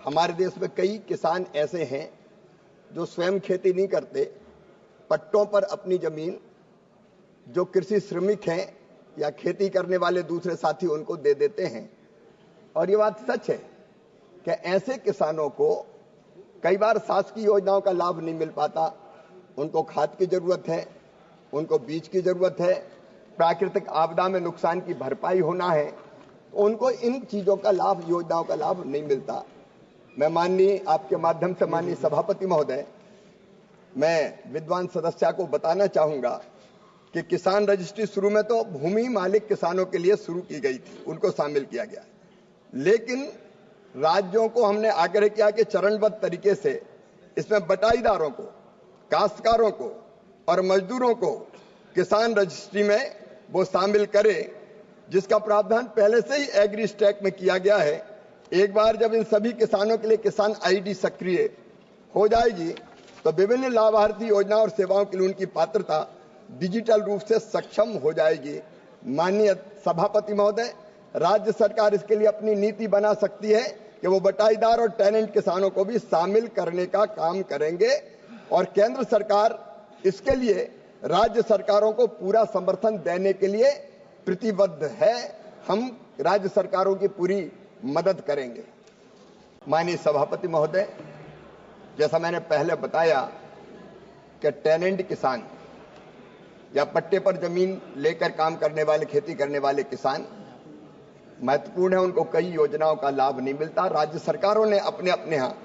हमारे देश में कई किसान ऐसे हैं जो स्वयं खेती नहीं करते, पट्टों पर अपनी जमीन जो कृषि श्रमिक हैं या खेती करने वाले दूसरे साथी उनको दे देते हैं। और ये बात सच है कि ऐसे किसानों को कई बार शासकीय योजनाओं का लाभ नहीं मिल पाता। उनको खाद की जरूरत है, उनको बीज की जरूरत है, प्राकृतिक आपदा में नुकसान की भरपाई होना है, तो उनको इन चीजों का लाभ, योजनाओं का लाभ नहीं मिलता। मैं माननीय आपके माध्यम से माननीय सभापति महोदय, मैं विद्वान सदस्य को बताना चाहूंगा कि किसान रजिस्ट्री शुरू में तो भूमि मालिक किसानों के लिए शुरू की गई थी, उनको शामिल किया गया, लेकिन राज्यों को हमने आग्रह किया कि चरणबद्ध तरीके से इसमें बटाईदारों को, काश्तकारों को और मजदूरों को किसान रजिस्ट्री में वो शामिल करें, जिसका प्रावधान पहले से ही एग्री स्टैक में किया गया है। एक बार जब इन सभी किसानों के लिए किसान आईडी सक्रिय हो जाएगी तो विभिन्न लाभार्थी योजना और सेवाओं के लिए उनकी पात्रता डिजिटल रूप से सक्षम हो जाएगी। माननीय सभापति महोदय, राज्य सरकार इसके लिए अपनी नीति बना सकती है कि वो बटाईदार और टेनेंट किसानों को भी शामिल करने का काम करेंगे और केंद्र सरकार इसके लिए राज्य सरकारों को पूरा समर्थन देने के लिए प्रतिबद्ध है। हम राज्य सरकारों की पूरी मदद करेंगे। माननीय सभापति महोदय, जैसा मैंने पहले बताया कि टेनेंट किसान या पट्टे पर जमीन लेकर काम करने वाले, खेती करने वाले किसान महत्वपूर्ण है, उनको कई योजनाओं का लाभ नहीं मिलता। राज्य सरकारों ने अपने अपने यहाँ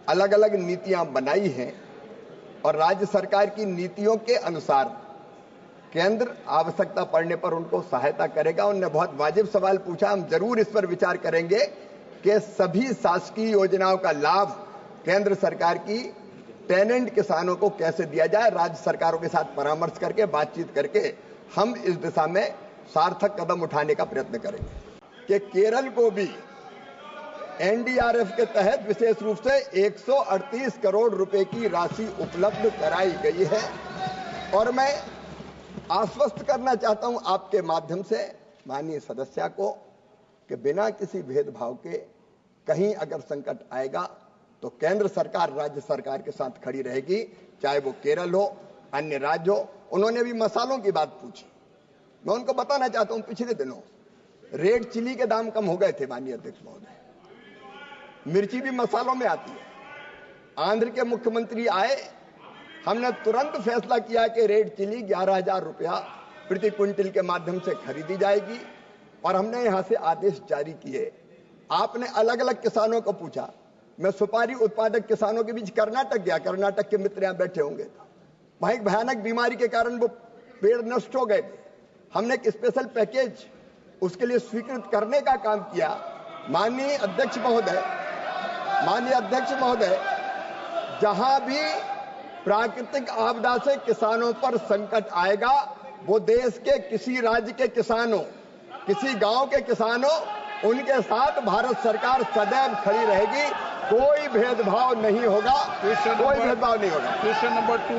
अलग अलग नीतियां बनाई हैं और राज्य सरकार की नीतियों के अनुसार केंद्र आवश्यकता पड़ने पर उनको सहायता करेगा। उन्होंने बहुत वाजिब सवाल पूछा, हम जरूर इस पर विचार करेंगे कि सभी शासकीय योजनाओं का लाभ केंद्र सरकार की टेनेंट किसानों को कैसे दिया जाए। राज्य सरकारों के साथ परामर्श करके, बातचीत करके हम इस दिशा में सार्थक कदम उठाने का प्रयत्न करेंगे कि केरल को भी एनडीआरएफ के तहत विशेष रूप से 138 करोड़ रुपए की राशि उपलब्ध कराई गई है। और मैं आश्वस्त करना चाहता हूं आपके माध्यम से माननीय सदस्य को कि बिना किसी भेदभाव के कहीं अगर संकट आएगा तो केंद्र सरकार राज्य सरकार के साथ खड़ी रहेगी, चाहे वो केरल हो, अन्य राज्य हो। उन्होंने भी मसालों की बात पूछी, मैं उनको बताना चाहता हूं पिछले दिनों रेड चिली के दाम कम हो गए थे माननीय अध्यक्ष महोदय। मिर्ची भी मसालों में आती है। आंध्र के मुख्यमंत्री आए, हमने तुरंत फैसला किया कि रेड चिली 11,000 रुपया प्रति क्विंटल के माध्यम से खरीदी जाएगी और हमने यहां से आदेश जारी किए। आपने अलग अलग किसानों को पूछा, मैं सुपारी उत्पादक किसानों के बीच कर्नाटक गया, कर्नाटक के मित्र यहां बैठे होंगे, वहां एक भयानक बीमारी के कारण वो पेड़ नष्ट हो गए थे। हमने एक स्पेशल पैकेज उसके लिए स्वीकृत करने का काम किया। माननीय अध्यक्ष महोदय, जहां भी प्राकृतिक आपदा से किसानों पर संकट आएगा, वो देश के किसी राज्य के किसानों, किसी गांव के किसानों, उनके साथ भारत सरकार सदैव खड़ी रहेगी। कोई भेदभाव नहीं होगा, कोई भेदभाव नहीं होगा। Question number 2